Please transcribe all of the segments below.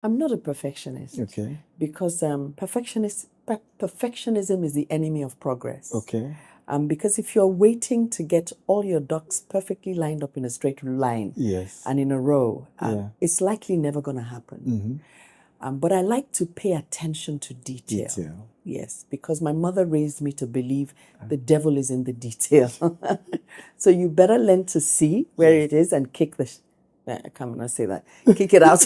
I'm not a perfectionist. Okay. Because perfectionism is the enemy of progress. Okay. Because if you're waiting to get all your ducks perfectly lined up in a straight line Yes. and in a row, Yeah. it's likely never going to happen. But I like to pay attention to detail. Yes, because my mother raised me to believe the devil is in the detail. So you better learn to see where it is and kick the... I can't not say that. Kick it out.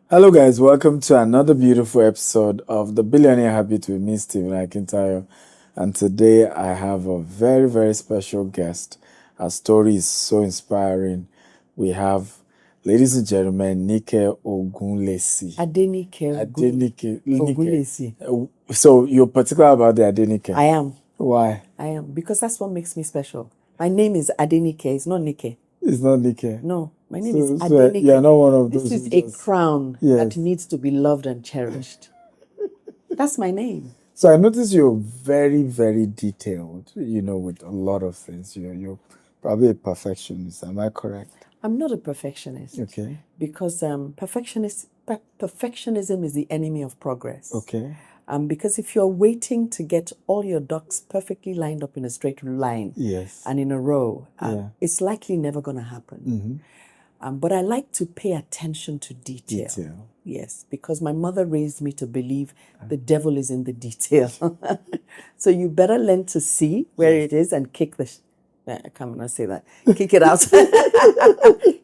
Hello, guys. Welcome to another beautiful episode of the Billionaire Habits with me, Stephen Akintayo. And today I have a very, very special guest. Her story is so inspiring. We have, ladies and gentlemen, Adenike Ogunlesi. Adenike Ogunlesi. So you're particular about the Adenike? I am. Why? I am. Because that's what makes me special. My name is Adenike. It's not Nike. It's not Nike. No, my name is Adenike. You're not one of those. This is a crown that needs to be loved and cherished. That's my name. So I noticed you're very, very detailed, with a lot of things. You're probably a perfectionist. Am I correct? I'm not a perfectionist. Okay. Because perfectionism is the enemy of progress. Okay. Because if you're waiting to get all your ducks perfectly lined up in a straight line and in a row, it's likely never going to happen. But I like to pay attention to detail. Yes, because my mother raised me to believe the devil is in the detail. So you better learn to see where it is and kick the... I can't not say that. Kick it out.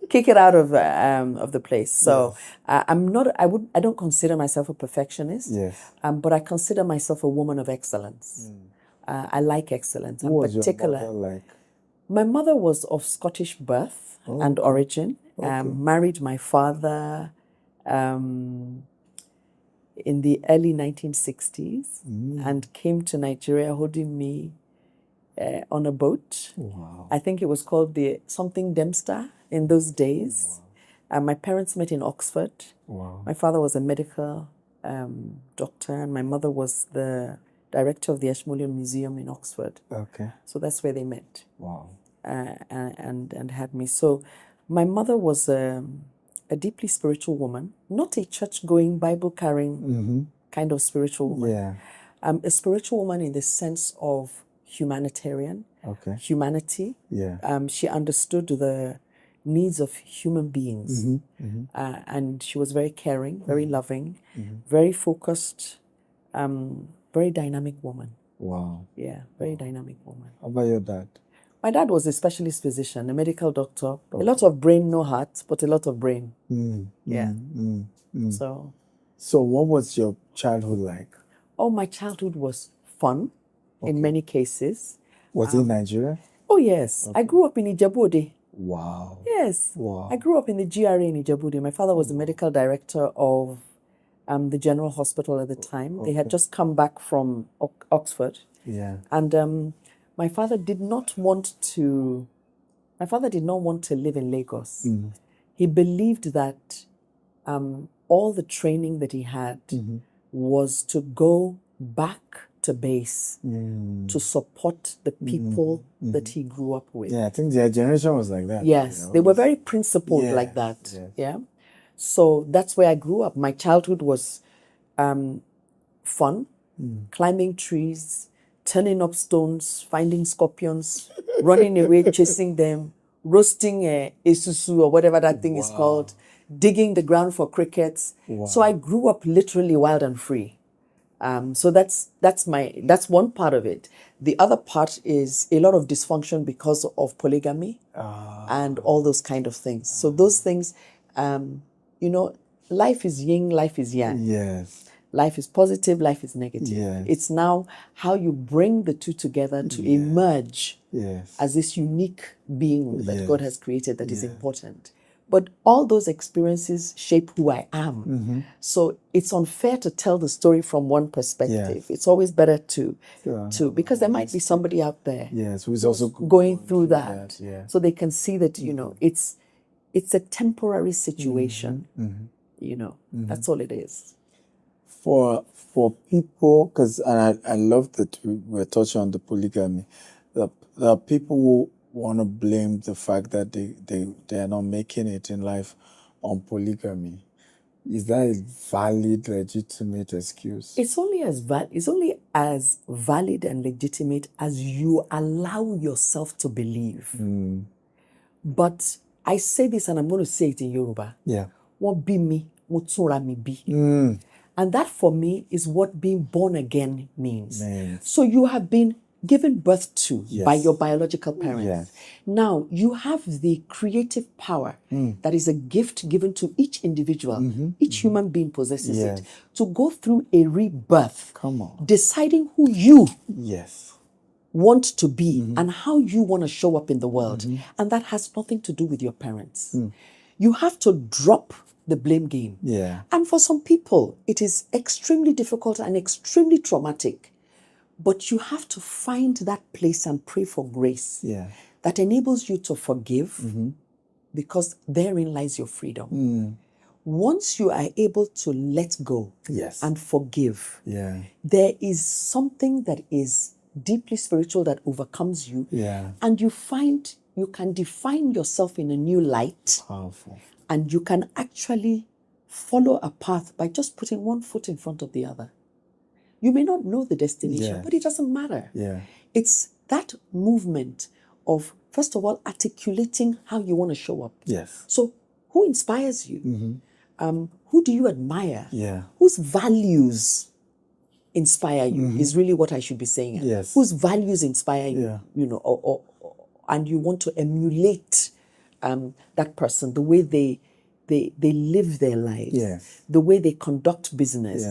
Kick it out of the place. So I'm not. I don't consider myself a perfectionist. Yes. But I consider myself a woman of excellence. I like excellence. What was your mother like? My mother was of Scottish birth and origin. Married my father in the early 1960s and came to Nigeria holding me on a boat. Wow. I think it was called the something Dempster in those days. Wow. My parents met in Oxford. Wow. My father was a medical doctor and my mother was the director of the Ashmolean Museum in Oxford. Okay. So that's where they met. Wow. And had me. So my mother was a deeply spiritual woman, not a church-going, Bible-carrying kind of spiritual woman. Yeah. A spiritual woman in the sense of humanitarian, humanity. Yeah. She understood the needs of human beings. And she was very caring, very loving, very focused, very dynamic woman. Wow. Yeah, very dynamic woman. How about your dad? My dad was a specialist physician, a medical doctor. A lot of brain, no heart, but a lot of brain. So what was your childhood like? Oh, my childhood was fun in many cases. Was it Nigeria? Oh, yes. I grew up in Ijebu-Ode. Wow. Yes. Wow. I grew up in the GRA in Ijebu-Ode. My father was the medical director of the General Hospital at the time. They had just come back from Oxford. Yeah. And my father did not want to live in Lagos. He believed that all the training that he had was to go back to base to support the people that he grew up with. Yeah, I think their generation was like that. Yes, they were very principled like that. Yes. Yeah. So that's where I grew up. My childhood was fun, climbing trees, turning up stones, finding scorpions, running away, chasing them, roasting esusu or whatever that thing is called, digging the ground for crickets. So I grew up literally wild and free. So that's one part of it. The other part is a lot of dysfunction because of polygamy and all those kind of things. So those things, life is yin, life is yang. Yes. Life is positive, life is negative. Yes. It's now how you bring the two together to emerge as this unique being that God has created that is important. But all those experiences shape who I am. So it's unfair to tell the story from one perspective. It's always better to because there might be somebody out there who's also going through that. So they can see that, it's a temporary situation. That's all it is. For people, because I love that we're touching on the polygamy. There are people who want to blame the fact that they are not making it in life on polygamy. Is that a valid, legitimate excuse? It's only as valid and legitimate as you allow yourself to believe. But I say this, and I'm going to say it in Yoruba. Yeah. Wọ́n bí mi, mo túnra mi bí. And that for me is what being born again means. So you have been given birth to by your biological parents. Yes. Now you have the creative power that is a gift given to each individual. Each human being possesses it to go through a rebirth. Come on. Deciding who you want to be and how you want to show up in the world. And that has nothing to do with your parents. You have to drop the blame game. Yeah. And for some people, it is extremely difficult and extremely traumatic. But you have to find that place and pray for grace that enables you to forgive, because therein lies your freedom. Once you are able to let go and forgive, there is something that is deeply spiritual that overcomes you. And you find you can define yourself in a new light. Powerful. And you can actually follow a path by just putting one foot in front of the other. You may not know the destination, but it doesn't matter. It's that movement of, first of all, articulating how you want to show up. So who inspires you? Who do you admire? Whose values inspire you is really what I should be saying. Whose values inspire you, and you want to emulate that person, the way they live their lives, the way they conduct business,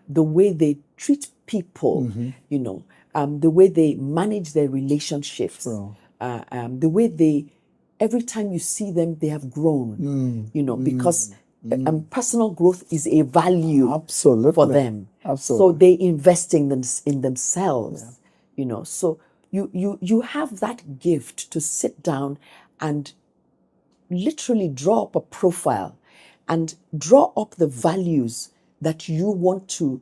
the way they treat people, the way they manage their relationships, the way every time you see them, they have grown, because personal growth is a value for them. So they invest in themselves, so you have that gift to sit down and literally draw up a profile and draw up the values that you want to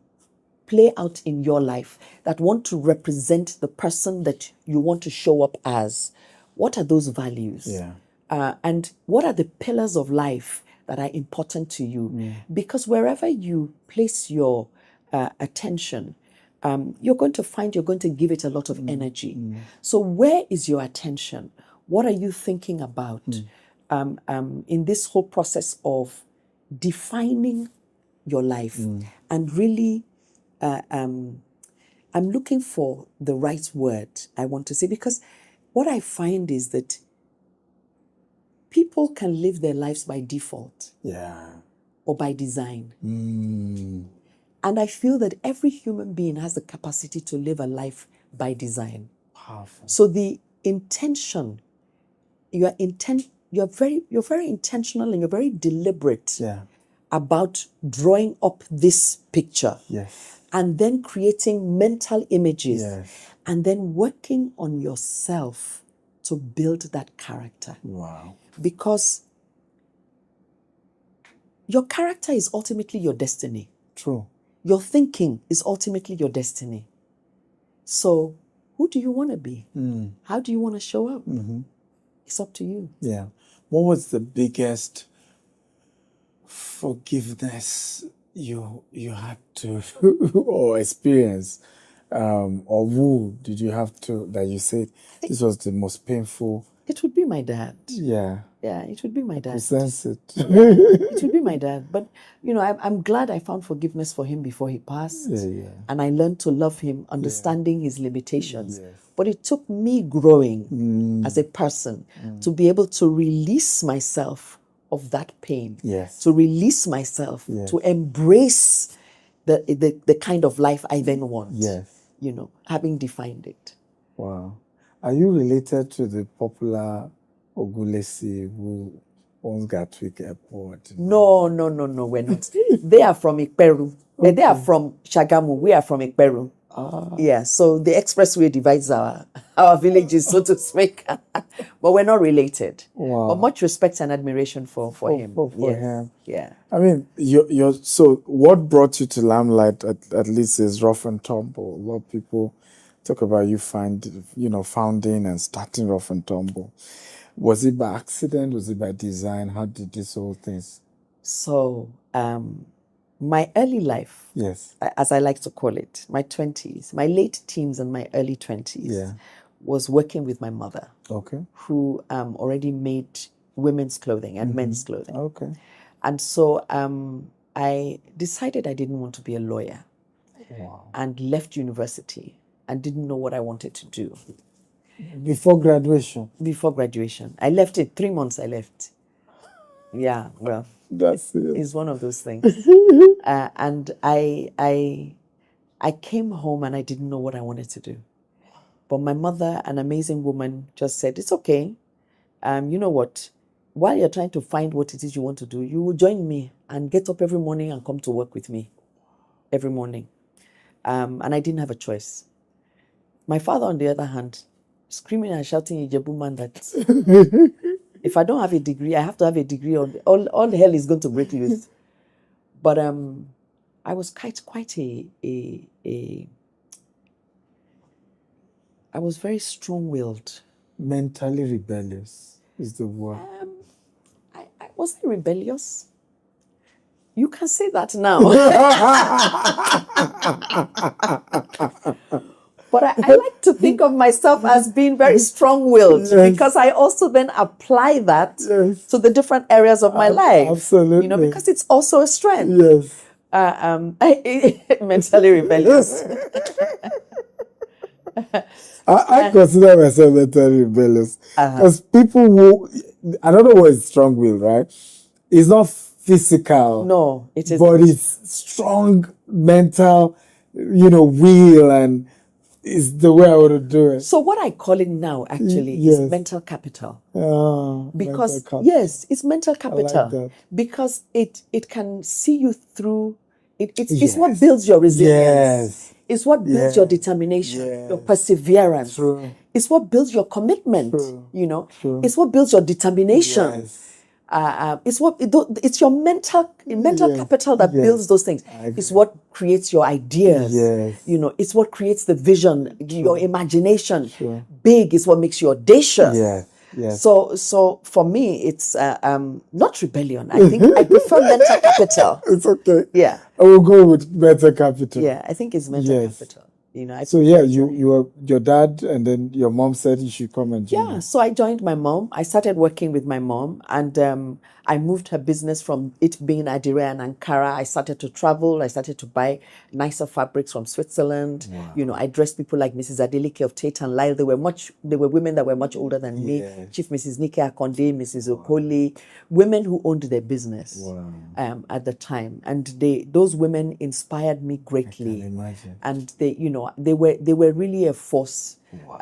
play out in your life, that want to represent the person that you want to show up as. What are those values? And what are the pillars of life that are important to you? Because wherever you place your attention, you're going to find you're going to give it a lot of energy. So where is your attention? What are you thinking about? In this whole process of defining your life and really, I'm looking for the right word I want to say, because what I find is that people can live their lives by default or by design. And I feel that every human being has the capacity to live a life by design. Powerful. So the intention, you're very intentional and you're very deliberate about drawing up this picture. And then creating mental images. And then working on yourself to build that character. Wow. Because your character is ultimately your destiny. True. Your thinking is ultimately your destiny. So who do you want to be? How do you want to show up? It's up to you. Yeah. What was the biggest forgiveness you had to or experience? Or who did you have to, that you said this was the most painful? It would be my dad. Yeah, it would be my dad. I sense it. It would be my dad. But, I'm glad I found forgiveness for him before he passed. And I learned to love him, understanding his limitations. But it took me growing as a person to be able to release myself of that pain. To release myself, to embrace the kind of life I then want. Having defined it. Wow. Are you related to the popular Ogunlesi who owns Gatwick Airport? No, we're not. They are from Ikperu. They are from Shagamu. We are from Ikperu. Yeah, so the expressway divides our villages, so to speak. But we're not related. Wow. But much respect and admiration for him. For Yes. him. Yeah. I mean, you're so what brought you to limelight at least is Ruff and Tumble. A lot of people talk about you founding and starting Ruff and Tumble. Was it by accident? Was it by design? How did this whole thing? So, my early life, yes, as I like to call it, my 20s, my late teens and my early 20s, was working with my mother. Okay. Who already made women's clothing and men's clothing. Okay. And so I decided I didn't want to be a lawyer. Wow. And left university and didn't know what I wanted to do. Before graduation? Before graduation. I left it. 3 months I left. Yeah, well, it's one of those things. And I came home and I didn't know what I wanted to do. But my mother, an amazing woman, just said, it's okay. You know what? While you're trying to find what it is you want to do, you will join me and get up every morning and come to work with me every morning. And I didn't have a choice. My father, on the other hand, screaming and shouting Ijebu man that if I don't have a degree, I have to have a degree. All hell is going to break loose. But I was quite I was very strong-willed. Mentally rebellious is the word. I wasn't rebellious. You can say that now. But I like to think of myself as being very strong-willed because I also then apply that to the different areas of my life. Absolutely. Because it's also a strength. Yes. Mentally rebellious. I consider myself mentally rebellious because people who, I don't know what is strong-willed, right? It's not physical. No, it is. But it's strong mental, will, and is the way I want to do it. So what I call it now actually is mental capital. Because mental capital. Yes, it's mental capital. I like that. Because it can see you through. It's what builds your resilience. Yes. It's what builds your determination, your perseverance. True. It's what builds your commitment. True. True. It's what builds your determination. Yes. It's your mental capital that builds those things. It's what creates your ideas. Yes. It's what creates the vision, your imagination. Big is what makes you audacious. Yes. Yes. So for me, it's not rebellion. I think I prefer mental capital. It's okay. Yeah. I will go with mental capital. Yeah, I think it's mental capital. Your dad and then your mom said you should come and join. Yeah, so I joined my mom. I started working with my mom, and I moved her business from it being Adire and Ankara. I started to travel. I started to buy nicer fabrics from Switzerland. Wow. I dressed people like Mrs. Adenike of Tate and Lyle. They were women that were much older than me. Chief Mrs. Nike Akonde, Mrs. Okoli, women who owned their business at the time, and those women inspired me greatly. I can imagine. And they were really a force. Wow.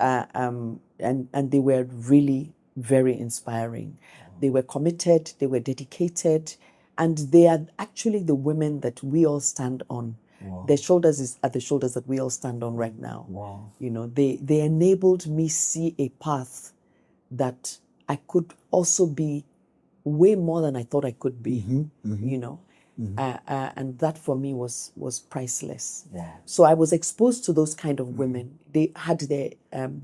And they were really very inspiring. They were committed, they were dedicated, and they are actually the women that we all stand on. Wow. Their shoulders are the shoulders that we all stand on right now. Wow. They enabled me see a path that I could also be way more than I thought I could be. And that for me was priceless. Yeah. So I was exposed to those kind of women. They had they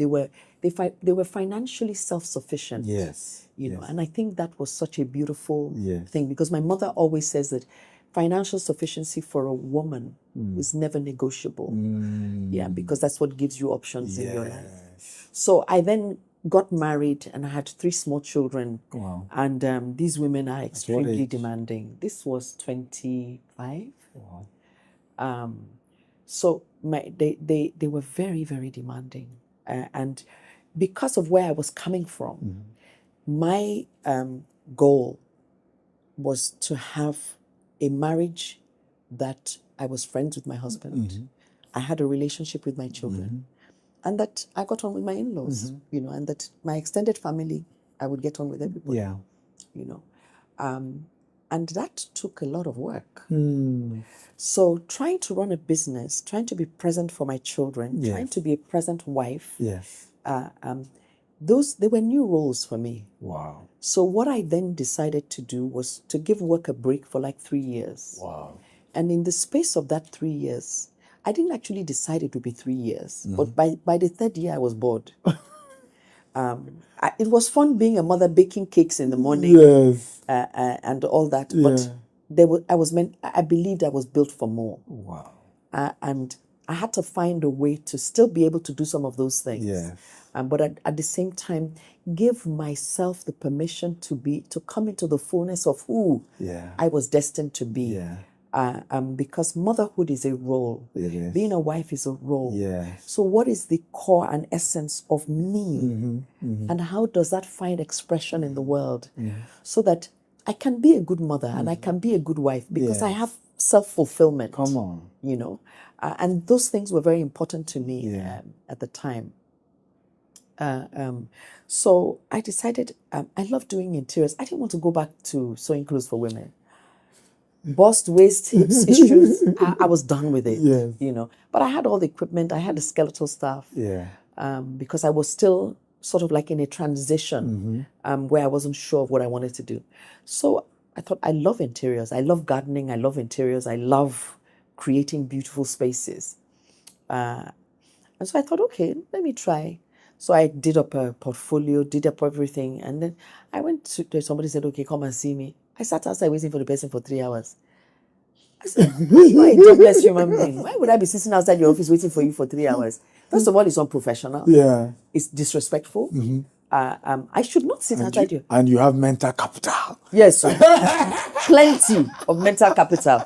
were financially self-sufficient. Yes. And I think that was such a beautiful thing, because my mother always says that financial sufficiency for a woman is never negotiable. Yeah, because that's what gives you options in your life. So I then got married and I had 3 small children. Wow. And these women are extremely demanding. This was 25. Wow. So they were very, very demanding. And because of where I was coming from, my goal was to have a marriage that I was friends with my husband. I had a relationship with my children. And that I got on with my in-laws, and that my extended family, I would get on with everybody. Yeah. And that took a lot of work. So trying to run a business, trying to be present for my children, trying to be a present wife, they were new roles for me. Wow. So what I then decided to do was to give work a break for like 3 years. Wow. And in the space of that 3 years, I didn't actually decide it would be 3 years. But by the third year, I was bored. It was fun being a mother, baking cakes in the morning, and all that. But I believed I was built for more. Wow. And I had to find a way to still be able to do some of those things. Yes. But at the same time, give myself the permission to come into the fullness of who I was destined to be. Yeah. Because motherhood is a role. It is. Being a wife is a role. Yes. So what is the core and essence of me? And how does that find expression in the world? So that I can be a good mother and I can be a good wife because I have self-fulfillment. Come on. You know, and those things were very important to me at the time. So I decided I love doing interiors. I didn't want to go back to sewing clothes for women. Bust, waist, hips issues. I was done with it. Yes. You know, but I had all the equipment. I had the skeletal stuff. Yeah. Because I was still sort of like in a transition where I wasn't sure of what I wanted to do. So I thought, I love interiors. I love gardening. I love interiors. I love creating beautiful spaces. And so I thought, okay, let me try. So I did up a portfolio, did up everything. And then I went to somebody said, okay, come and see me. I sat outside waiting for the person for 3 hours. I said, you are a jobless human being. Why would I be sitting outside your office waiting for you for 3 hours? First of all, it's unprofessional. Yeah. It's disrespectful. I should not sit outside you. And you have mental capital. Yes, sir. Plenty of mental capital.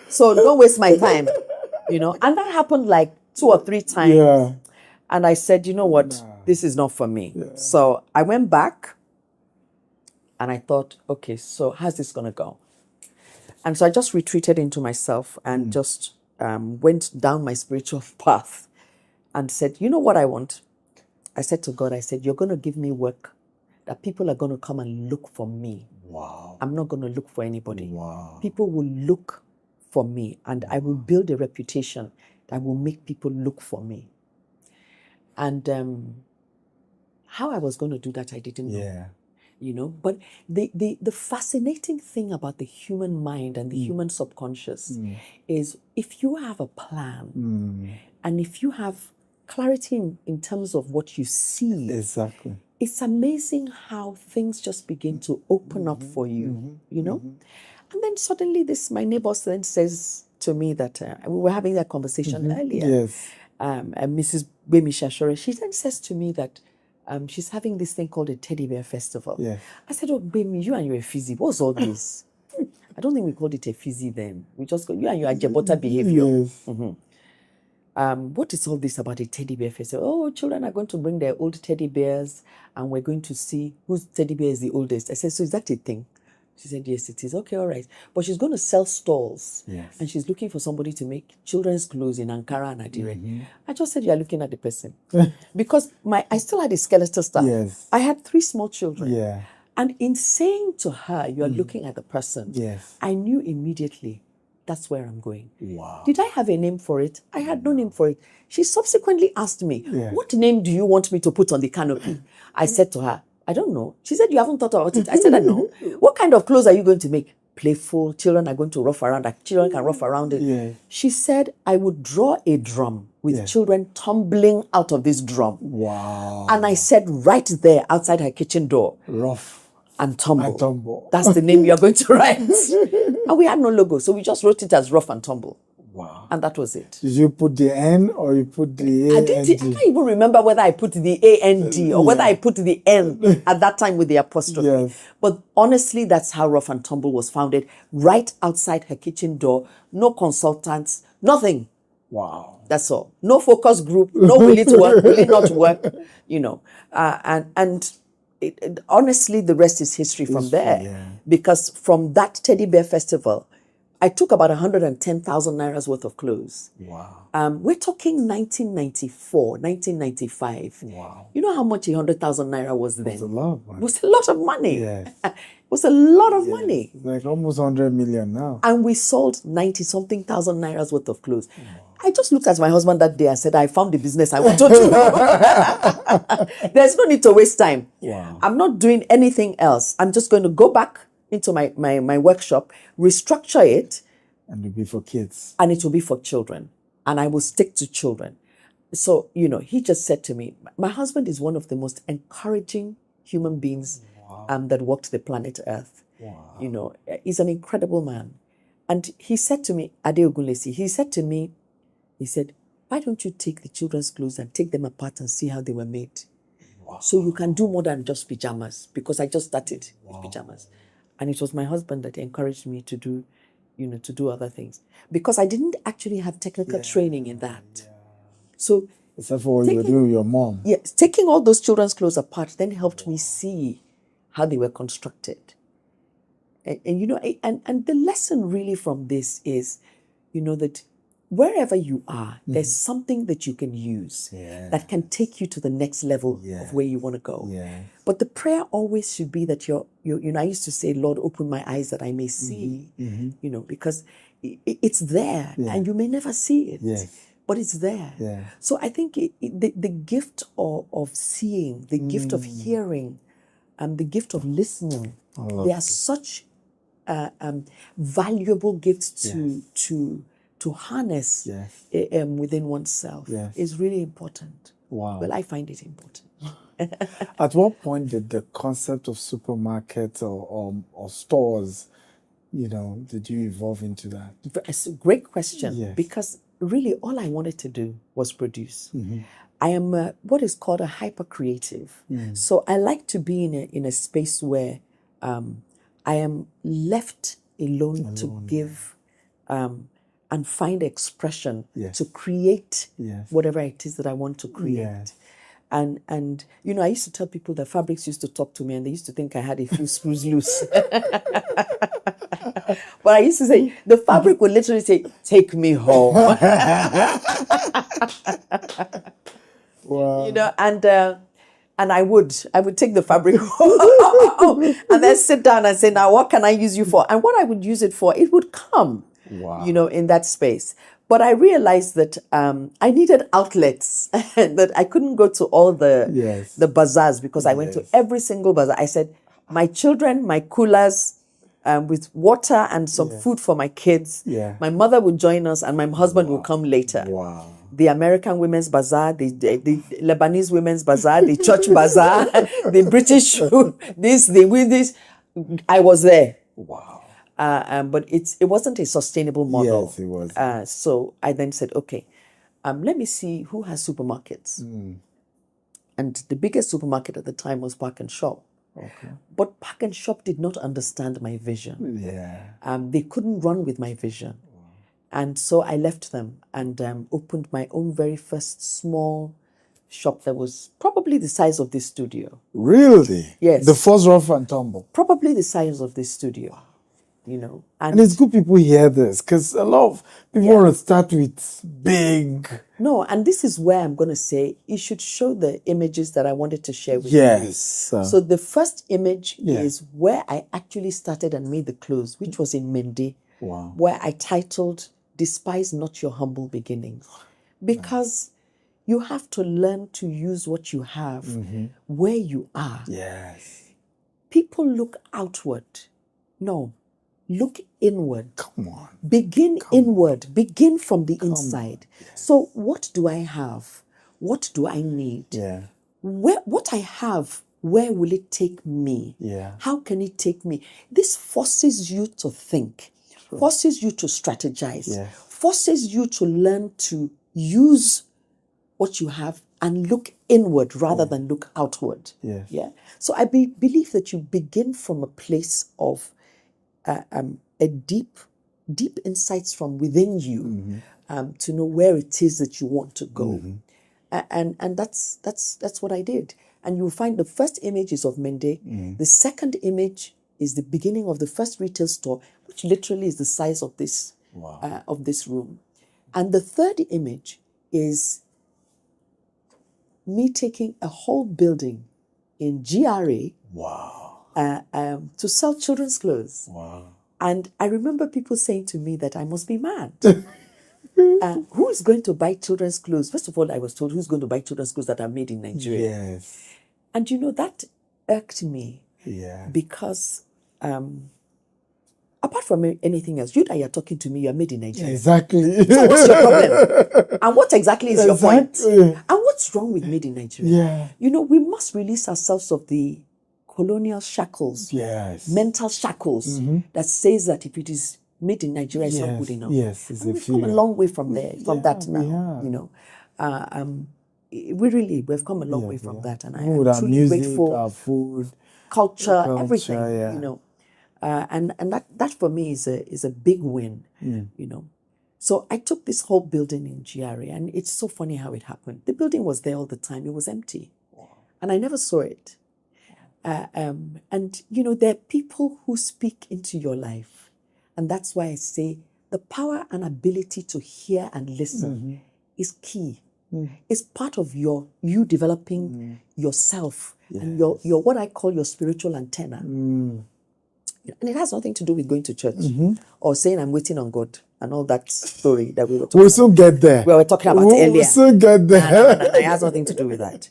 So don't waste my time. You know, and that happened like 2 or 3 times. Yeah. And I said, you know what? This is not for me. Yeah. So I went back and I thought, okay, so how's this going to go? And so I just retreated into myself and just went down my spiritual path and said, you know what I want? I said to God, I said, you're going to give me work that people are going to come and look for me. Wow. I'm not going to look for anybody. Wow. People will look for me and I will build a reputation that will make people look for me. And how I was going to do that, I didn't know. Yeah. You know, but the fascinating thing about the human mind and the human subconscious is if you have a plan and if you have clarity in terms of what you see, exactly, it's amazing how things just begin to open up for you, you know? And then suddenly my neighbor then says to me that we were having that conversation earlier. Yes. And Mrs. Bemi Shashore, she then says to me that she's having this thing called a teddy bear festival. Yeah. I said, oh, Bemi, you and your fizzy, what's all this? I don't think we called it a fizzy then. We just called you and your Jebota behavior. Yes. What is all this about a teddy bear festival? Oh, children are going to bring their old teddy bears and we're going to see whose teddy bear is the oldest. I said, so is that a thing? She said, yes, it is. Okay, all right. But she's going to sell stalls. Yes. And she's looking for somebody to make children's clothes in Ankara and Adire. I just said, you're looking at the person. Because I still had the skeletal stuff. Yes. I had 3 small children. Yeah. And in saying to her, you're looking at the person, yes, I knew immediately that's where I'm going. Wow. Did I have a name for it? I had no name for it. She subsequently asked me, what name do you want me to put on the canopy? I said to her, I don't know. She said, you haven't thought about it. I said, I know. What kind of clothes are you going to make? Playful. Children are going to rough around. Children can rough around it. Yeah. She said, I would draw a drum with children tumbling out of this drum. Wow. And I said right there outside her kitchen door, Ruff and Tumble. And Tumble. That's the name you're going to write. And we had no logo, so we just wrote it as Ruff and Tumble. Wow. And that was it. Did you put the N or you put the A-N-D? I can't even remember whether I put the A-N-D or whether I put the N at that time with the apostrophe. Yes. But honestly, that's how Ruff and Tumble was founded, right outside her kitchen door. No consultants, nothing. Wow. That's all. No focus group, no will it work, will it not work, you know. Honestly, the rest is history from there. Yeah. Because from that teddy bear festival, I took about 110,000 Naira's worth of clothes. Wow. We're talking 1994, 1995. Wow. You know how much 100,000 Naira was then? It was a lot of money. It was a lot of money. Yes. was a lot of money. Like almost 100 million now. And we sold 90-something thousand nairas worth of clothes. I just looked at my husband that day and said, I found the business I want to do. There's no need to waste time. Wow. I'm not doing anything else. I'm just going to go back into my workshop, restructure it. And it'll be for kids. And it will be for children. And I will stick to children. So, he just said to me, my husband is one of the most encouraging human beings that walked the planet Earth. Wow. He's an incredible man. And he said to me, Adenike Ogunlesi, he said, why don't you take the children's clothes and take them apart and see how they were made? Wow. So you can do more than just pajamas, because I just started with pajamas. And it was my husband that encouraged me to do, to do other things. Because I didn't actually have technical training in that. Yeah. So except for what you were doing with your mom. Yes, taking all those children's clothes apart then helped me see how they were constructed. And the lesson really from this is, that wherever you are, there's something that you can use that can take you to the next level of where you want to go. Yeah. But the prayer always should be that I used to say, Lord, open my eyes that I may see, because it's there and you may never see it. Yes. But it's there. Yeah. So I think the gift of seeing, the gift of hearing, and the gift of listening, they are such valuable gifts to harness within oneself. Yes. Is really important. Wow. Well, I find it important. At what point did the concept of supermarkets or stores, did you evolve into that? It's a great question. Yes. Because really all I wanted to do was produce. I am what is called a hyper creative. So I like to be in a space where I am left alone to give and find expression to create whatever it is that I want to create. Yes. And I used to tell people that fabrics used to talk to me and they used to think I had a few screws loose. But I used to say, the fabric would literally say, take me home. Wow. And I would take the fabric home and then sit down and say, now what can I use you for? And what I would use it for, it would come, in that space. But I realized that I needed outlets, that I couldn't go to all the bazaars because I went to every single bazaar. I said, my children, my coolers, with water and some food for my kids. Yeah. My mother would join us and my husband would come later. Wow. The American Women's Bazaar, the Lebanese Women's Bazaar, the Church Bazaar, the British, this. I was there. Wow. But it wasn't a sustainable model. Yes, it was. So I then said, okay, let me see who has supermarkets. And the biggest supermarket at the time was Park and Shop. Okay. But Park and Shop did not understand my vision. Yeah. They couldn't run with my vision. And so I left them and opened my own very first small shop that was probably the size of this studio. Really? Yes. The first Ruff and Tumble. Probably the size of this studio. And it's good people hear this because a lot of people want to start with big. No, and this is where I'm going to say you should show the images that I wanted to share with you. Yes. So the first image is where I actually started and made the clothes, which was in Mende, where I titled, Despise Not Your Humble Beginnings. Because you have to learn to use what you have where you are. Yes. People look outward. No. Look inward. Come on. Begin inward. Begin from the inside. So what do I have? What do I need? Yeah. What I have, where will it take me? Yeah. How can it take me? This forces you to think, forces you to strategize, forces you to learn to use what you have and look inward rather than look outward. Yes. Yeah. So I believe that you begin from a place of a deep insights from within you to know where it is that you want to go, and that's what I did. And you'll find the first image is of Mende. The second image is the beginning of the first retail store, which literally is the size of this room, and the third image is me taking a whole building in GRA. Wow. to sell children's clothes. Wow. And I remember people saying to me that I must be mad. Who is going to buy children's clothes? First of all, I was told, who's going to buy children's clothes that are made in Nigeria? Yes. And that irked me. Yeah. Because apart from anything else, you that you're talking to me, you're made in Nigeria. Exactly. So what's your problem? And what exactly is your point? And what's wrong with made in Nigeria? Yeah. We must release ourselves of the colonial shackles, yes, mental shackles that says that if it is made in Nigeria, it's not good enough. Yes, it's and we've come a long way from there, that now. We've come a long way from that, and I'm truly music, grateful. our food, culture, everything, and that for me is a big win, So I took this whole building in GRA, and it's so funny how it happened. The building was there all the time; it was empty, and I never saw it. And there are people who speak into your life, and that's why I say the power and ability to hear and listen is key. It's part of you developing yourself and your what I call your spiritual antenna. And it has nothing to do with going to church or saying I'm waiting on God and all that story that we were talking about. We'll soon get there. We were talking about earlier. We'll soon get there. No, it has nothing to do with that,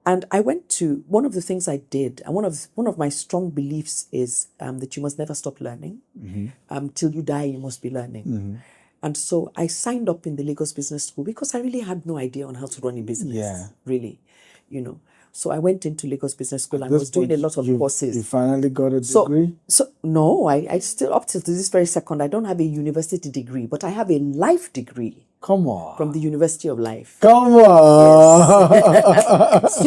And I went to, one of the things I did, and one of my strong beliefs is that you must never stop learning. Till you die, you must be learning. And so I signed up in the Lagos Business School because I really had no idea on how to run a business, really, So I went into Lagos Business School and was doing a lot of courses. You finally got a degree? No, I still, up to this very second, I don't have a university degree, but I have a life degree. Come on. From the University of Life. Come on. Yes.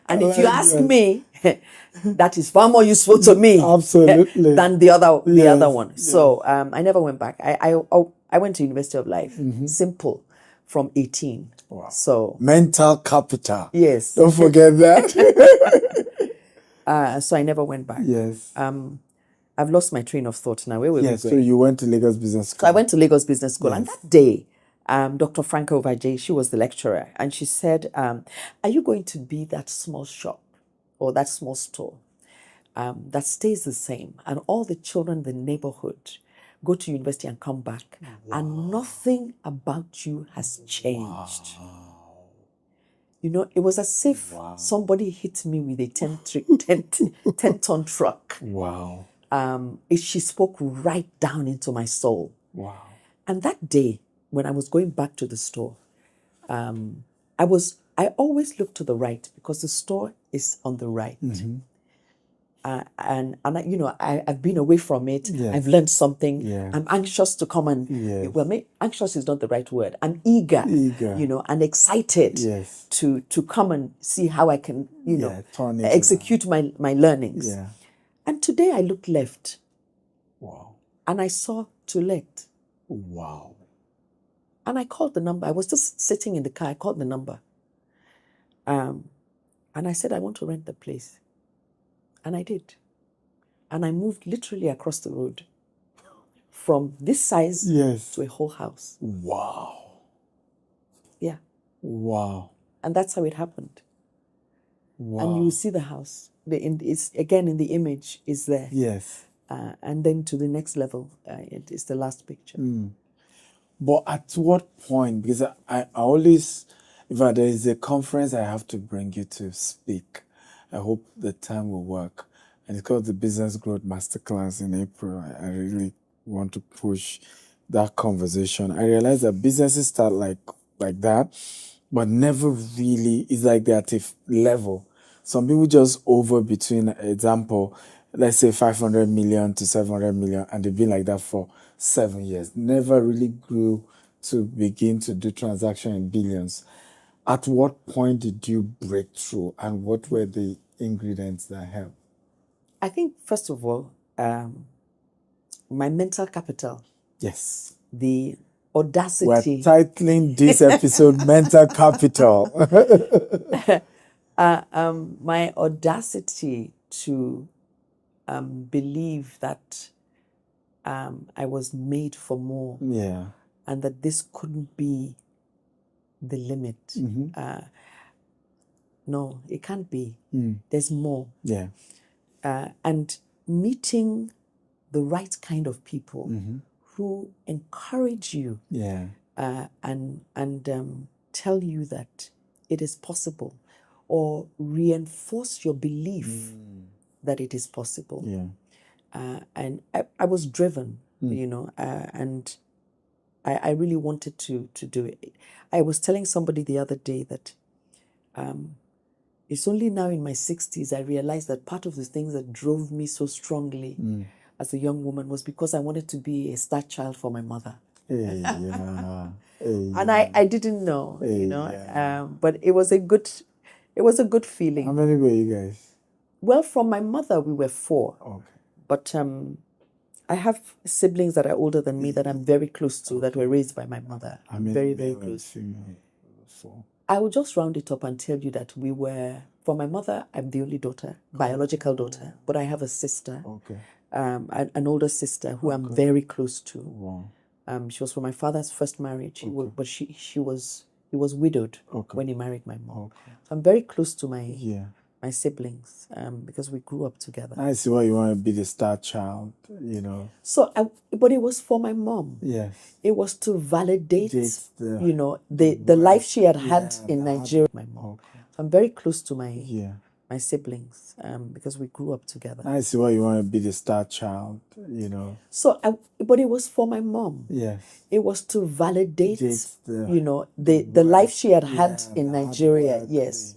And if you ask me, that is far more useful to me absolutely than the other one. Yes. So I never went back. I went to University of Life, simple, from 18. Wow. So mental capital. Yes. Don't forget that. So I never went back. Yes. I've lost my train of thought now. Where were we going? So you went to Lagos Business School. So I went to Lagos Business School, and that day, Dr. Franca Ovaje, she was the lecturer, and she said, are you going to be that small shop or that small store that stays the same, and all the children in the neighborhood go to university and come back, and nothing about you has changed? It was as if somebody hit me with a 10-ton truck. Wow. She spoke right down into my soul. Wow. And that day, when I was going back to the store, I always look to the right because the store is on the right. And I've been away from it. Yes. I've learned something. Yeah. I'm anxious to come and, anxious is not the right word. I'm eager. And excited to come and see how I can, execute my learnings. Yeah. And today I looked left. Wow. And I saw to let. Wow. And I called the number. I was just sitting in the car. I called the number. And I said, I want to rent the place. And I did. And I moved literally across the road from this size to a whole house. Wow. Yeah. Wow. And that's how it happened. Wow. And you will see the house. It's again in the image is there. Yes. And then to the next level, it is the last picture. But at what point? Because I always, if there is a conference I have to bring you to speak, I hope the time will work. And it's called the Business Growth Masterclass in April. I really want to push that conversation. I realize that businesses start like that, but never really is like they're at a level. Some people just over between, example, let's say 500 million to 700 million, and they've been like that for 7 years. Never really grew to begin to do transaction in billions. At what point did you break through, and what were the ingredients that helped? I think, first of all, my mental capital. Yes. The audacity. We're titling this episode Mental Capital. My audacity to believe that I was made for more. Yeah. And that this couldn't be the limit. No, it can't be. There's more. Yeah. and meeting the right kind of people who encourage you and tell you that it is possible, or reinforce your belief that it is possible. And I was driven, and I really wanted to do it. I was telling somebody the other day that it's only now in my 60s I realized that part of the things that drove me so strongly as a young woman was because I wanted to be a star child for my mother. And I didn't know, but it was a good feeling. How many were you guys? Well, from my mother we were 4. Okay. But I have siblings that are older than me that I'm very close to, that were raised by my mother. I'm very, very close. 4. I will just round it up and tell you that we were, for my mother, I'm the only daughter, biological daughter, but I have a sister, an older sister who I'm very close to. Wow. She was from my father's first marriage, but he was widowed when he married my mom. So I'm very close to my siblings, because we grew up together. I see why you want to be the star child, So, but it was for my mom. Yes. It was to validate, the life she had in Nigeria. My mom. So I'm very close to my siblings, because we grew up together. I see why you want to be the star child, So, but it was for my mom. Yes. It was to validate, the life she had in Nigeria. Yes.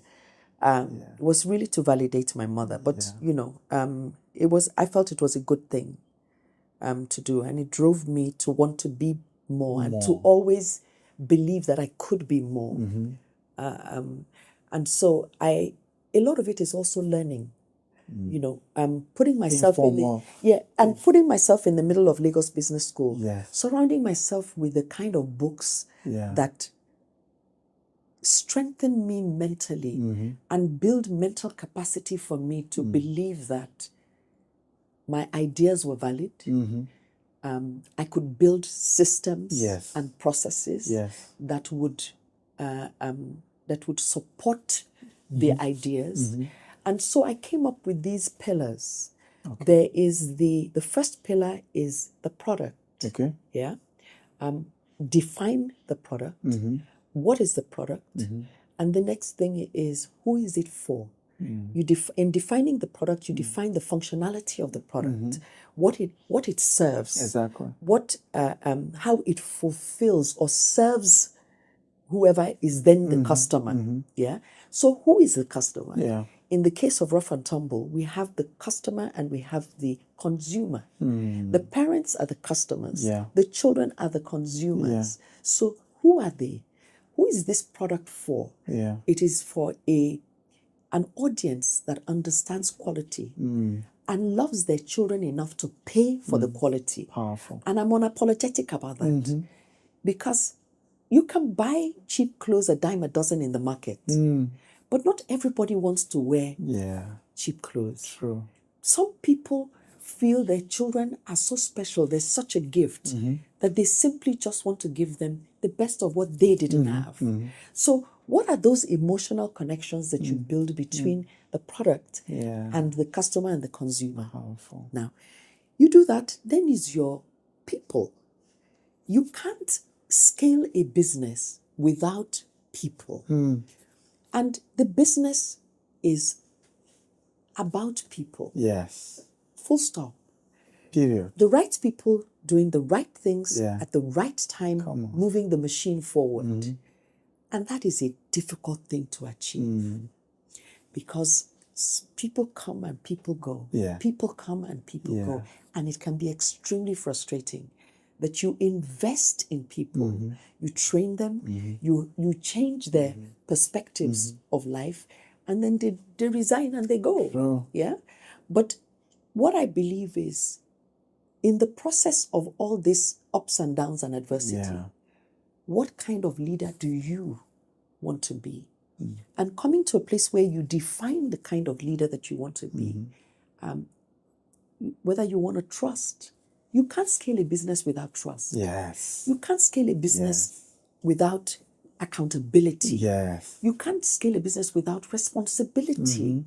It was really to validate my mother, but I felt it was a good thing to do, and it drove me to want to be more and to always believe that I could be more. And so a lot of it is also learning. Putting myself putting myself in the middle of Lagos Business School, surrounding myself with the kind of books that strengthen me mentally and build mental capacity for me to believe that my ideas were valid. I could build systems and processes that would support the ideas. And so I came up with these pillars. There is the first pillar is the product. Okay. Yeah. Define the product. What is the product? And the next thing is, who is it for? In defining the product, you define the functionality of the product, what it serves, exactly, how it fulfills or serves whoever is then the customer. Yeah. So who is the customer? Yeah. In the case of Ruff and Tumble, we have the customer and we have the consumer. The parents are the customers. Yeah. The children are the consumers. So who are they? Who is this product for? Yeah. It is for an audience that understands quality and loves their children enough to pay for the quality. Powerful. And I'm unapologetic about that. Because you can buy cheap clothes a dime a dozen in the market, but not everybody wants to wear cheap clothes. True. Some people feel their children are so special, they're such a gift, that they simply just want to give them the best of what they didn't have. So what are those emotional connections that you build between the product and the customer and the consumer? Powerful. Now, you do that, then is your people. You can't scale a business without people. And the business is about people. Yes. Full stop. Period. The right people doing the right things at the right time, moving the machine forward. And that is a difficult thing to achieve. Because people come and people go. People come and people go. And it can be extremely frustrating that you invest in people, you train them, you change their perspectives of life, and then they resign and they go. Yeah. But what I believe is, in the process of all these ups and downs and adversity, what kind of leader do you want to be? And coming to a place where you define the kind of leader that you want to be, whether you want to trust. You can't scale a business without trust. Yes. You can't scale a business without accountability. Yes. You can't scale a business without responsibility.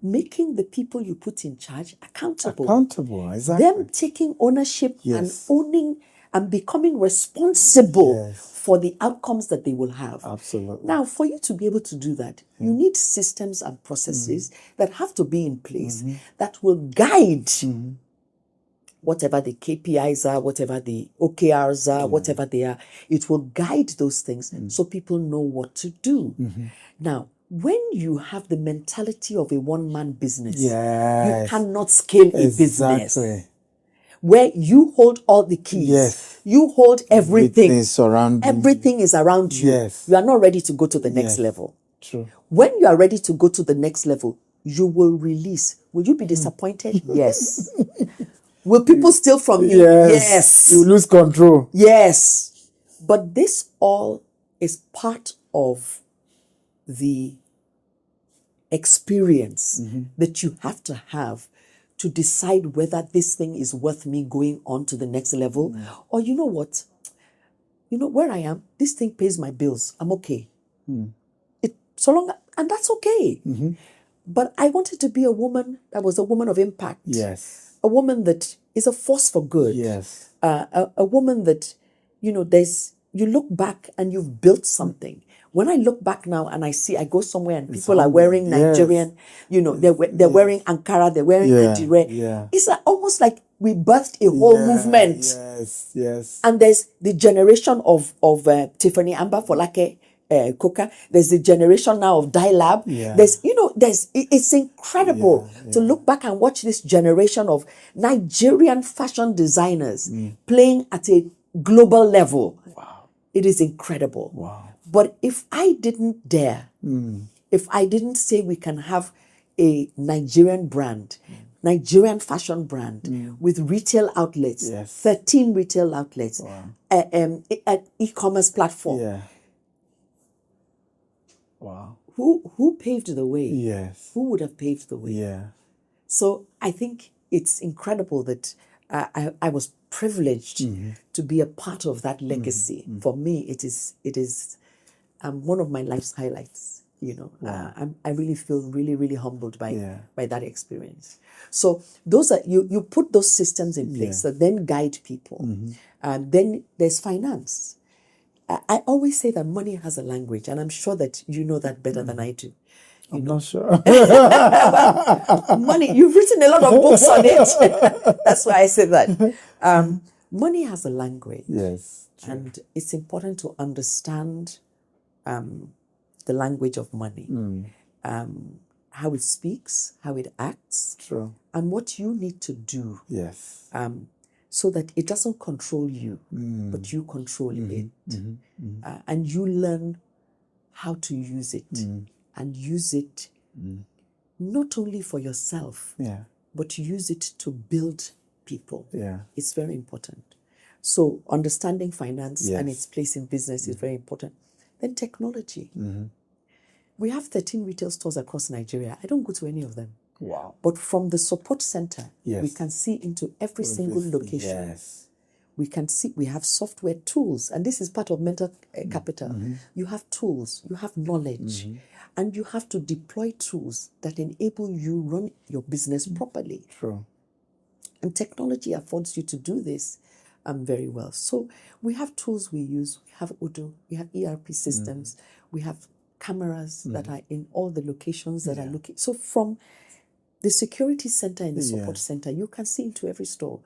making the people you put in charge accountable. Accountable, exactly. Them taking ownership and owning and becoming responsible for the outcomes that they will have. Absolutely. Now, for you to be able to do that, you need systems and processes that have to be in place that will guide whatever the KPIs are, whatever the OKRs are, whatever they are. It will guide those things so people know what to do. Now, when you have the mentality of a one-man business, you cannot scale a business where you hold all the keys. You hold everything. Everything is around you. You are not ready to go to the next level. True. When you are ready to go to the next level, you will release. Will you be disappointed? Yes. Will people steal from you? Yes. You lose control. Yes. But this all is part of the experience that you have to decide whether this thing is worth me going on to the next level. Or you know what? You know where I am, this thing pays my bills. I'm okay. And that's okay. But I wanted to be a woman that was a woman of impact. Yes. A woman that is a force for good. Yes. A woman that, you look back and you've built something. When I look back now and I go somewhere and people are wearing Nigerian, they're wearing Ankara, they're wearing Adire. It's almost like we birthed a whole movement. Yes. And there's the generation of Tiffany Amber Folake Coca. There's the generation now of Dye it's incredible to look back and watch this generation of Nigerian fashion designers playing at a global level. Wow. It is incredible. Wow. But if I didn't dare, if I didn't say we can have a Nigerian brand, Nigerian fashion brand with retail outlets, 13 retail outlets, an e-commerce platform. Yeah. Wow. Who paved the way? Yes. Who would have paved the way? Yeah. So I think it's incredible that I was privileged to be a part of that legacy. For me, it is one of my life's highlights. Wow. I really feel really, really humbled by that experience. So those are you put those systems in place that then guide people. Then there's finance. I always say that money has a language, and I'm sure that you know that better than I do. I'm not sure. Money, you've written a lot of books on it. That's why I say that. Money has a language. Yes. True. And it's important to understand the language of money. How it speaks, how it acts. True. And what you need to do. Yes. So that it doesn't control you, but you control it. And you learn how to use it. And use it not only for yourself, but use it to build people. Yeah. It's very important. So understanding finance and its place in business is very important. Then technology. We have 13 retail stores across Nigeria. I don't go to any of them. Wow. But from the support center, we can see into every single location. Yes. We can see, we have software tools, and this is part of mental capital. You have tools, you have knowledge, and you have to deploy tools that enable you run your business properly. True. And technology affords you to do this very well. So we have tools we use. We have Udo, we have ERP systems, we have cameras that are in all the locations that are looking. So from the security center and the support center, you can see into every store.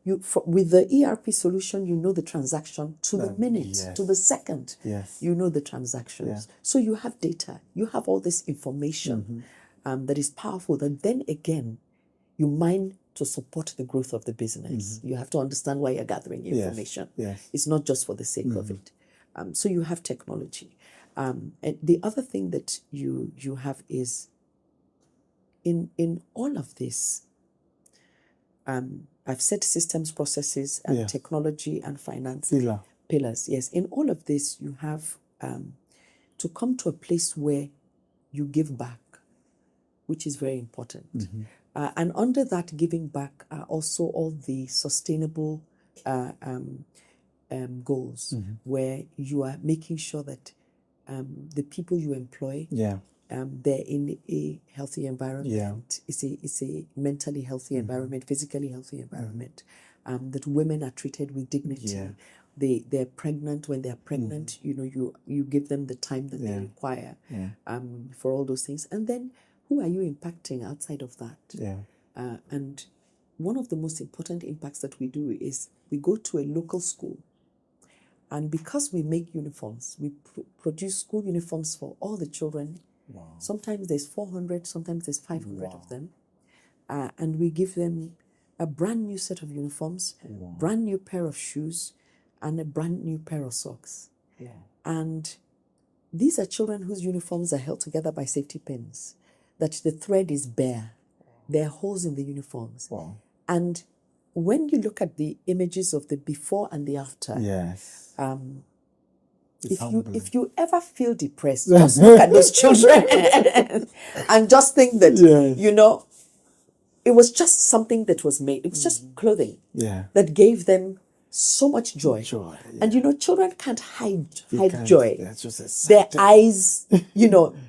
With the ERP solution, you know the transaction to the minute, to the second. Yes. You know the transactions. So you have data. You have all this information that is powerful. And then again, you mine to support the growth of the business. You have to understand why you're gathering information. Yes. It's not just for the sake of it. So you have technology. And the other thing that you have is in all of this, I've said systems, processes, and technology and finance. Pillars. Yes. In all of this, you have to come to a place where you give back, which is very important. And under that giving back are also all the sustainable goals, where you are making sure that the people you employ they're in a healthy environment. Yeah. It's a mentally healthy environment, physically healthy environment. That women are treated with dignity. Yeah. They're pregnant. When they're pregnant, you give them the time that they require for all those things. And then who are you impacting outside of that? Yeah. And one of the most important impacts that we do is we go to a local school. And because we make uniforms, we produce school uniforms for all the children. Wow. Sometimes there's 400, sometimes there's 500 of them. And we give them a brand new set of uniforms, brand new pair of shoes, and a brand new pair of socks. Yeah. And these are children whose uniforms are held together by safety pins, that the thread is bare. There are holes in the uniforms. Wow. And when you look at the images of the before and the after, yes. If you ever feel depressed, just look at those children and just think that, it was just something that was made. It was just clothing that gave them so much joy. Yeah. And children can't hide joy. They're just their eyes,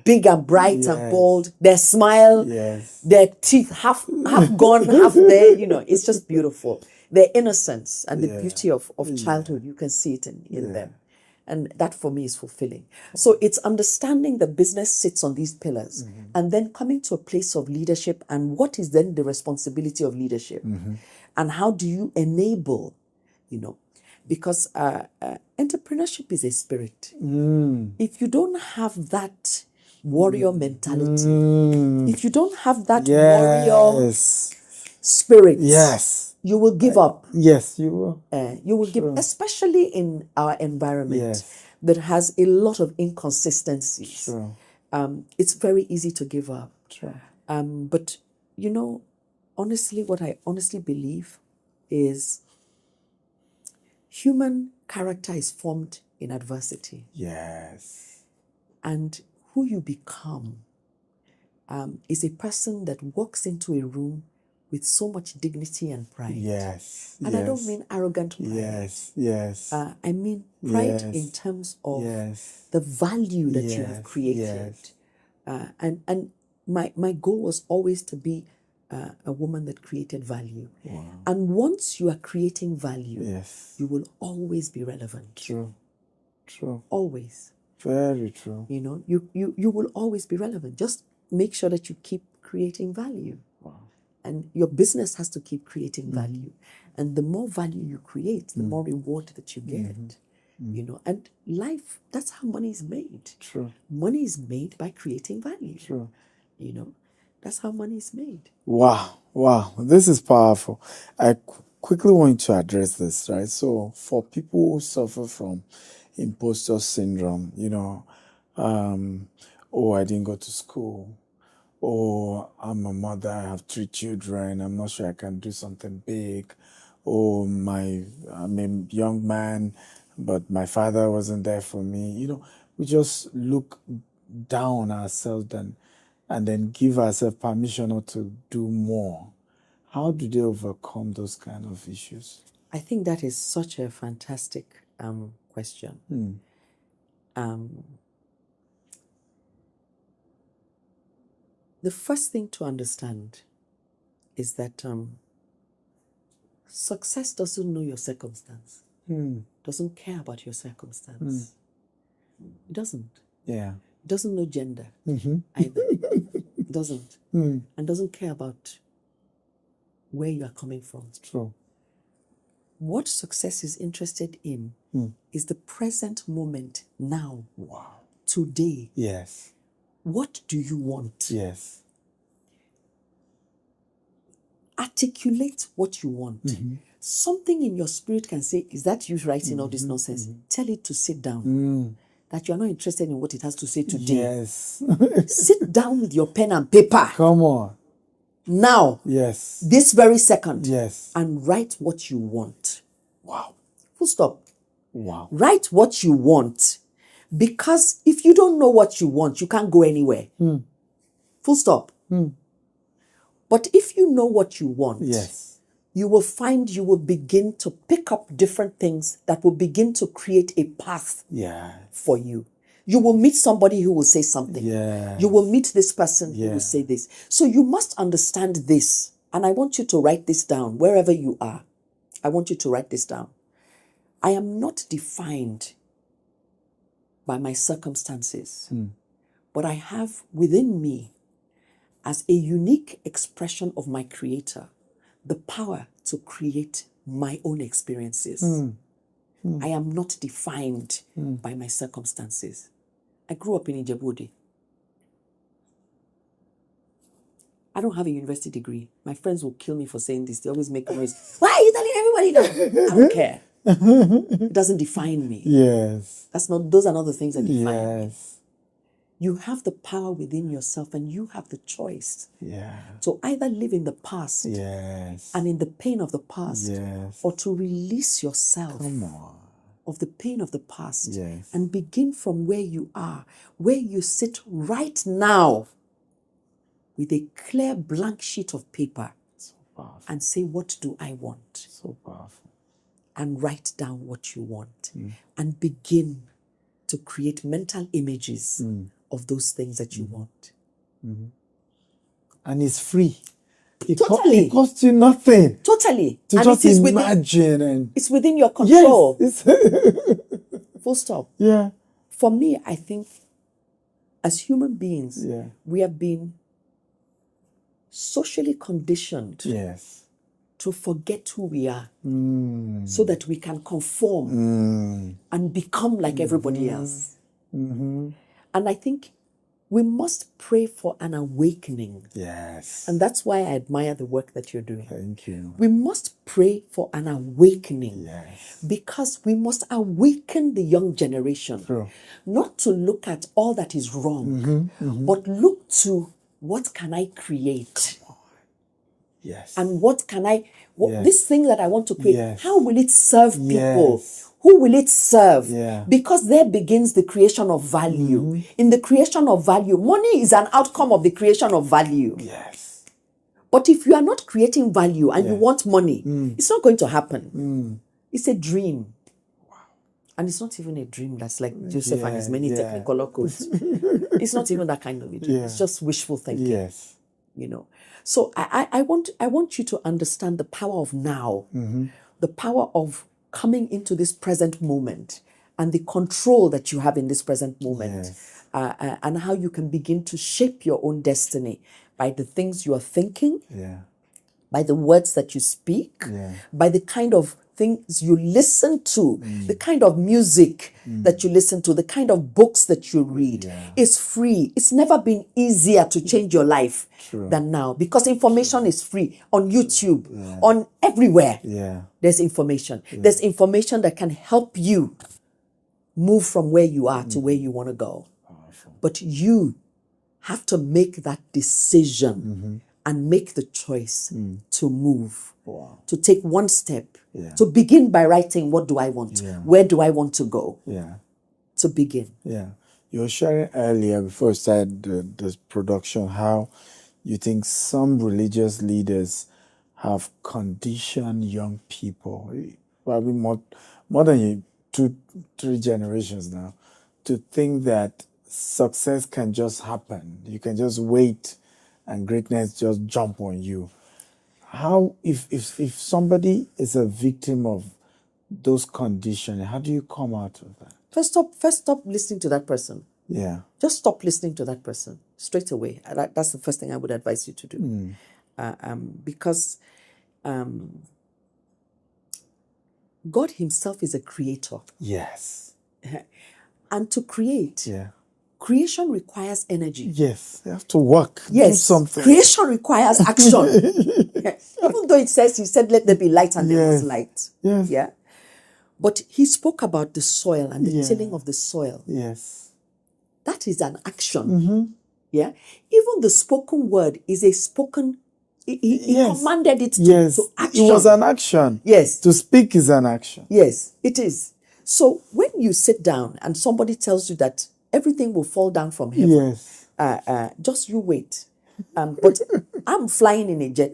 big and bright and bold. Their smile, their teeth half gone, half there. It's just beautiful. Their innocence and the beauty of childhood, you can see it in them. And that for me is fulfilling. So it's understanding that business sits on these pillars and then coming to a place of leadership, and what is then the responsibility of leadership and how do you enable, because entrepreneurship is a spirit. If you don't have that warrior mentality, if you don't have that warrior spirit, you will give up. Yes, you will. You will give, especially in our environment that has a lot of inconsistencies. It's very easy to give up. But honestly, what I honestly believe is human character is formed in adversity. Yes. And who you become is a person that walks into a room with so much dignity and pride. Yes. And I don't mean arrogant pride. Yes. I mean pride in terms of the value that you have created. And my goal was always to be a woman that created value. Wow. And once you are creating value, you will always be relevant. True. Always. Very true. You will always be relevant. Just make sure that you keep creating value. Wow. And your business has to keep creating value. And the more value you create, the more reward that you get. And life, that's how money is made. True. Money is made by creating value. True. That's how money is made. Wow. This is powerful. I quickly want to address this, right? So for people who suffer from imposter syndrome, I didn't go to school. I'm a mother, I have 3 children, I'm not sure I can do something big. I'm a young man, but my father wasn't there for me. We just look down on ourselves and then give ourselves permission not to do more. How do they overcome those kind of issues? I think that is such a fantastic question. The first thing to understand is that success doesn't know your circumstance. Doesn't care about your circumstance. It doesn't. Yeah. It doesn't know gender either. It doesn't. And doesn't care about where you are coming from. True. What success is interested in is the present moment now. Wow. Today. Yes. What do you want? Yes. Articulate what you want. Something in your spirit can say, is that you writing all this nonsense? Tell it to sit down. That you are not interested in what it has to say today. Yes. Sit down with your pen and paper. Come on. Now. Yes. This very second. Yes. And write what you want. Wow. Full stop. Wow. Write what you want. Because if you don't know what you want, you can't go anywhere. Full stop. But if you know what you want, you will find you will begin to pick up different things that will begin to create a path for you. You will meet somebody who will say something. Yes. You will meet this person who will say this. So you must understand this. And I want you to write this down wherever you are. I want you to write this down. I am not defined by my circumstances, but I have within me, as a unique expression of my Creator, the power to create my own experiences. I am not defined by my circumstances. I grew up in Ijebu. I don't have a university degree. My friends will kill me for saying this. They always make noise. Why are you telling everybody that? I don't care. It doesn't define me. Yes. Those are not the things that define me. Yes. You have the power within yourself, and you have the choice to either live in the past and in the pain of the past, or to release yourself of the pain of the past and begin from where you are, where you sit right now with a clear blank sheet of paper and say, what do I want? So powerful. And write down what you want and begin to create mental images of those things that you want. And it's free. Totally. It costs you nothing. Totally. To and just it is imagine. it's within your control. Yes. Full stop. Yeah. For me, I think as human beings, we have been socially conditioned to forget who we are so that we can conform and become like everybody else. And I think we must pray for an awakening. Yes. And that's why I admire the work that you're doing. Thank you. We must pray for an awakening. Yes. Because we must awaken the young generation. True. Not to look at all that is wrong, but look to what can I create? Yes. And what can I, this thing that I want to create, how will it serve people? Yes. Who will it serve? Yeah. Because there begins the creation of value. In the creation of value, money is an outcome of the creation of value. Yes. But if you are not creating value and you want money, it's not going to happen. It's a dream. Wow. And it's not even a dream that's like Joseph and his many technicolor codes. It's not even that kind of a dream. It's just wishful thinking. Yes. You know. So I want you to understand the power of now, the power of coming into this present moment and the control that you have in this present moment, and how you can begin to shape your own destiny by the things you are thinking, by the words that you speak, by the kind of things you listen to, the kind of music that you listen to, the kind of books that you read. Is free. It's never been easier to change your life than now, because information is free on YouTube, on everywhere. There's information. There's information that can help you move from where you are to where you want to go. But you have to make that decision and make the choice to move, to take one step, to begin by writing, what do I want? Where do I want to go? To begin. You were sharing earlier, before we started this production, how you think some religious leaders have conditioned young people, probably more than 2-3 generations now, to think that success can just happen. You can just wait and greatness just jump on you. How, if somebody is a victim of those conditions, how do you come out of that? First stop listening to that person. Just stop listening to that person straight away. That's the first thing I would advise you to do. Because God himself is a creator. Yes. And to create, creation requires energy. Yes, you have to work. Do something. Creation requires action. Even though he said, let there be light, and there was light. Yeah. But he spoke about the soil and the tilling of the soil. Yes. That is an action. Yeah. Even the spoken word is a spoken. He commanded it to action. It was an action. Yes. To speak is an action. Yes, it is. So when you sit down and somebody tells you that everything will fall down from heaven, just you wait. But I'm flying in a jet.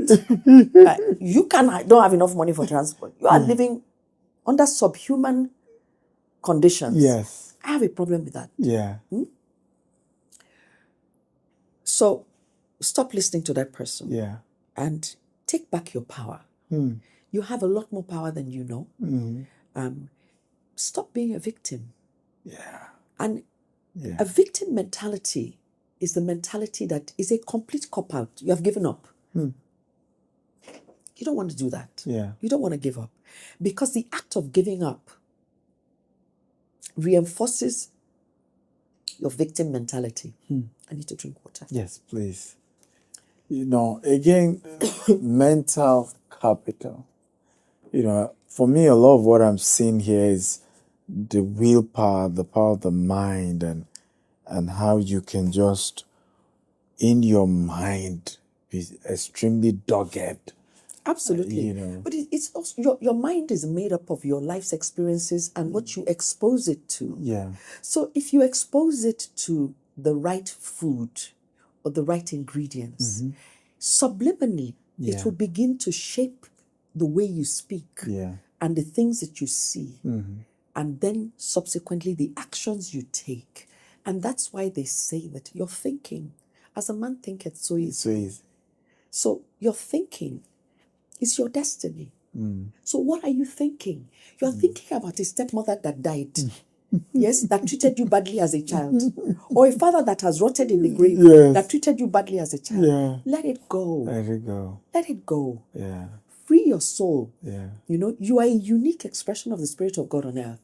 You don't have enough money for transport. You are living under subhuman conditions. Yes. I have a problem with that. Yeah. So stop listening to that person. Yeah. And take back your power. You have a lot more power than you know. Stop being a victim. Yeah. And a victim mentality is the mentality that is a complete cop-out. You have given up. You don't want to do that. Yeah. You don't want to give up. Because the act of giving up reinforces your victim mentality. I need to drink water. Yes, please. You know, again, mental capital. You know, for me, a lot of what I'm seeing here is the willpower, the power of the mind, and how you can just, in your mind, be extremely dogged. Absolutely. You know. But it's also, your mind is made up of your life's experiences and what you expose it to. Yeah. So if you expose it to the right food or the right ingredients, subliminally, it will begin to shape the way you speak and the things that you see. And then subsequently the actions you take. And that's why they say that your thinking, as a man thinketh, so is he. So your thinking is your destiny. So what are you thinking? You're thinking about a stepmother that died. Yes, that treated you badly as a child. Or a father that has rotted in the grave that treated you badly as a child. Yeah. Let it go. Let it go. Let it go. Yeah. Free your soul. Yeah. You know, you are a unique expression of the Spirit of God on earth.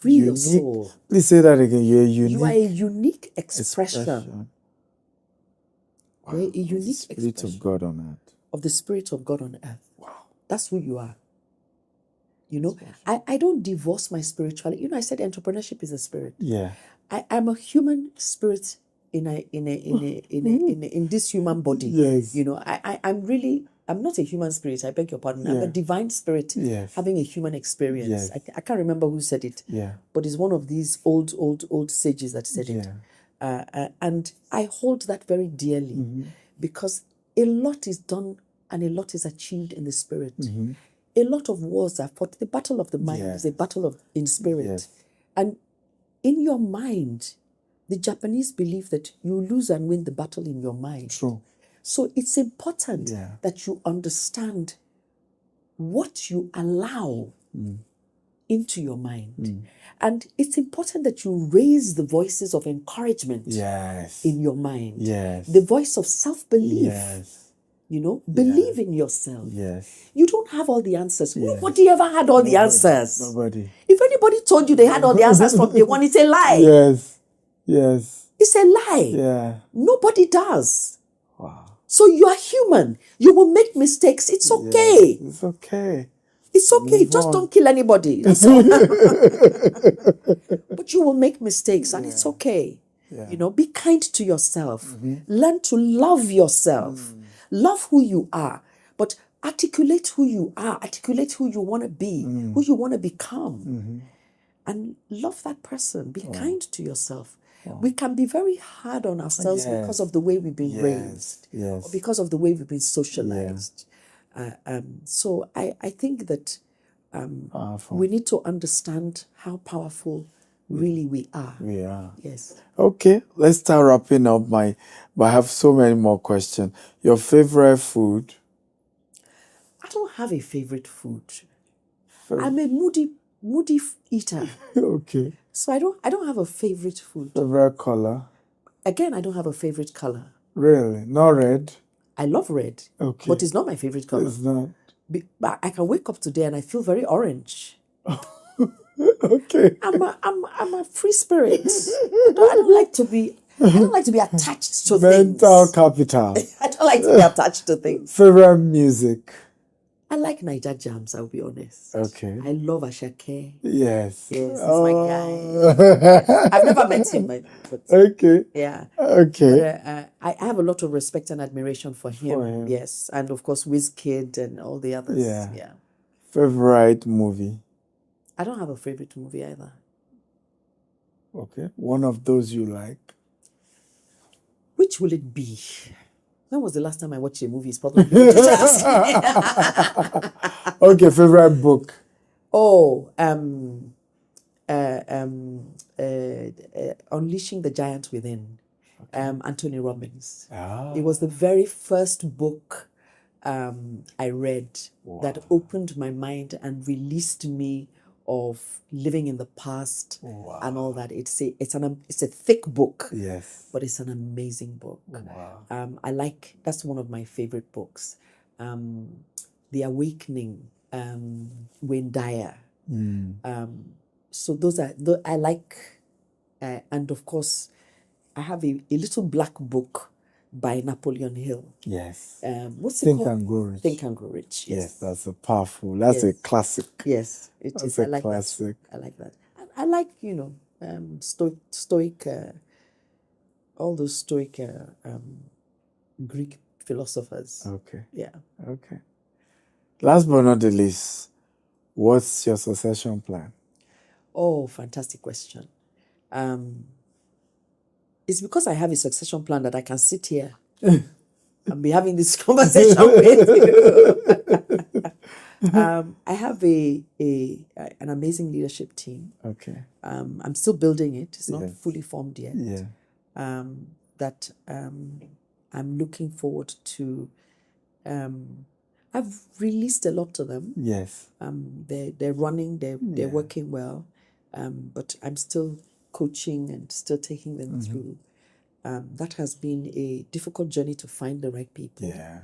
Free your soul. Please say that again. You're unique. You are a unique expression. Wow. You're a unique Spirit of God on earth. Of the Spirit of God on earth. Wow. That's who you are. You know, I don't divorce my spirituality. You know, I said entrepreneurship is a spirit. Yeah. I'm a human spirit in this human body. Yes. You know, I'm not a human spirit, I beg your pardon. I'm a divine spirit having a human experience. Yes. I can't remember who said it. Yeah. But it's one of these old sages that said it. And I hold that very dearly because a lot is done and a lot is achieved in the spirit. A lot of wars are fought. The battle of the mind is a battle in spirit. Yes. And in your mind, the Japanese believe that you lose and win the battle in your mind. True. So it's important that you understand what you allow into your mind. And it's important that you raise the voices of encouragement in your mind. Yes. The voice of self-belief. Yes. You know, believe in yourself. Yes. You don't have all the answers. Nobody ever had all the answers. Nobody. If anybody told you they had all the answers from day one, it's a lie. Yes. Yes. It's a lie. Yeah. Nobody does. Wow. So you are human. You will make mistakes. It's okay. It's okay. It's okay. Just don't kill anybody. That's all. But you will make mistakes and it's okay. Yeah. You know, be kind to yourself. Learn to love yourself. Love who you are. But articulate who you are. Articulate who you want to be. Who you want to become. And love that person. Be kind to yourself. We can be very hard on ourselves because of the way we've been raised. Or because of the way we've been socialized. So I think that we need to understand how powerful really we are. We are. Yes. Okay, let's start wrapping up. But I have so many more questions. Your favorite food? I don't have a favorite food. I'm a moody eater. Okay. So I don't have a favorite food. Favorite color? Again, I don't have a favorite color. Really? Not red? I love red. Okay. But it's not my favorite color. It's not. But I can wake up today and I feel very orange. Okay. I'm a free spirit. I don't like to be attached to things. Mental capital. I don't like to be attached to things. Favorite music? I like Niger jams, I'll be honest. Okay. I love Ashake. Yes. Yes, he's my guy. I've never met him. But okay. Yeah. Okay. But, I have a lot of respect and admiration for him. Yes. And of course, Wizkid and all the others. Yeah. Favorite movie? I don't have a favorite movie either. Okay. One of those you like? Which will it be? When was the last time I watched a movie? It's probably Okay, favorite book? Oh, Unleashing the Giant Within, Anthony Robbins. It was the very first book I read that opened my mind and released me of living in the past and all that. It's a thick book, yes, but it's an amazing book. That's one of my favorite books. The Awakening, Wayne Dyer. So those are I like, and of course, I have a little black book by Napoleon Hill. Yes. What's it Think called? and Grow Rich. Think and Grow Rich. Yes, that's a powerful. That's a classic. Yes, it that's is. a classic. I like that. I like Stoic, all those Stoic Greek philosophers. Okay. Yeah. Okay. Last but not the least, what's your succession plan? Oh, fantastic question. It's because I have a succession plan that I can sit here and be having this conversation with you. I have an amazing leadership team. Okay. I'm still building it. It's not fully formed yet. Yeah. That I'm looking forward to. I've released a lot to them. Yes. They're running. They're working well. But I'm still coaching and still taking them through. That has been a difficult journey to find the right people. Yeah.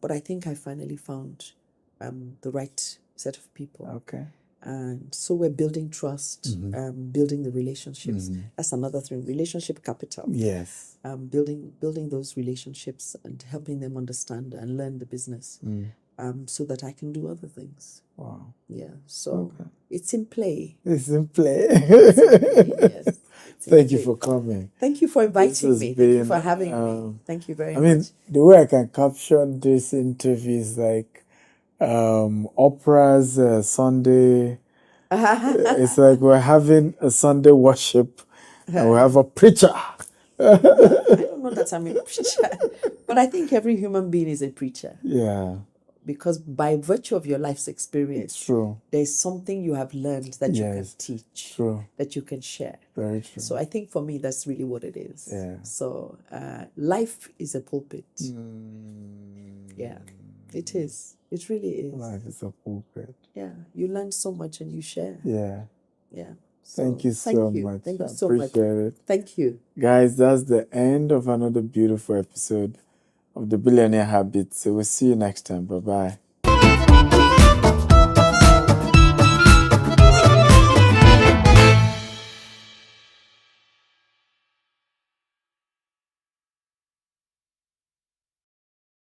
But I think I finally found the right set of people. Okay. And so we're building trust, building the relationships. That's another thing, relationship capital. Yes. Building those relationships and helping them understand and learn the business, so that I can do other things. Wow. Yeah. So it's in play. It's in play. Yes. Thank you for coming. Thank you for inviting me. Thank you for having me. Thank you very much. I mean, the way I can caption this interview is like Oprah's Sunday. It's like we're having a Sunday worship and we have a preacher. I don't know that I'm a preacher, but I think every human being is a preacher. Yeah. Because by virtue of your life's experience, true, there's something you have learned that you can teach, true, that you can share. Very true. So I think for me, that's really what it is. Yeah. So life is a pulpit. Yeah, it is. It really is. Life is a pulpit. Yeah, you learn so much and you share. Yeah. Yeah. So, thank you so much. Thank you so much. Appreciate it. Thank you. Guys, that's the end of another beautiful episode of the Billionaire Habits. So we'll see you next time. Bye-bye.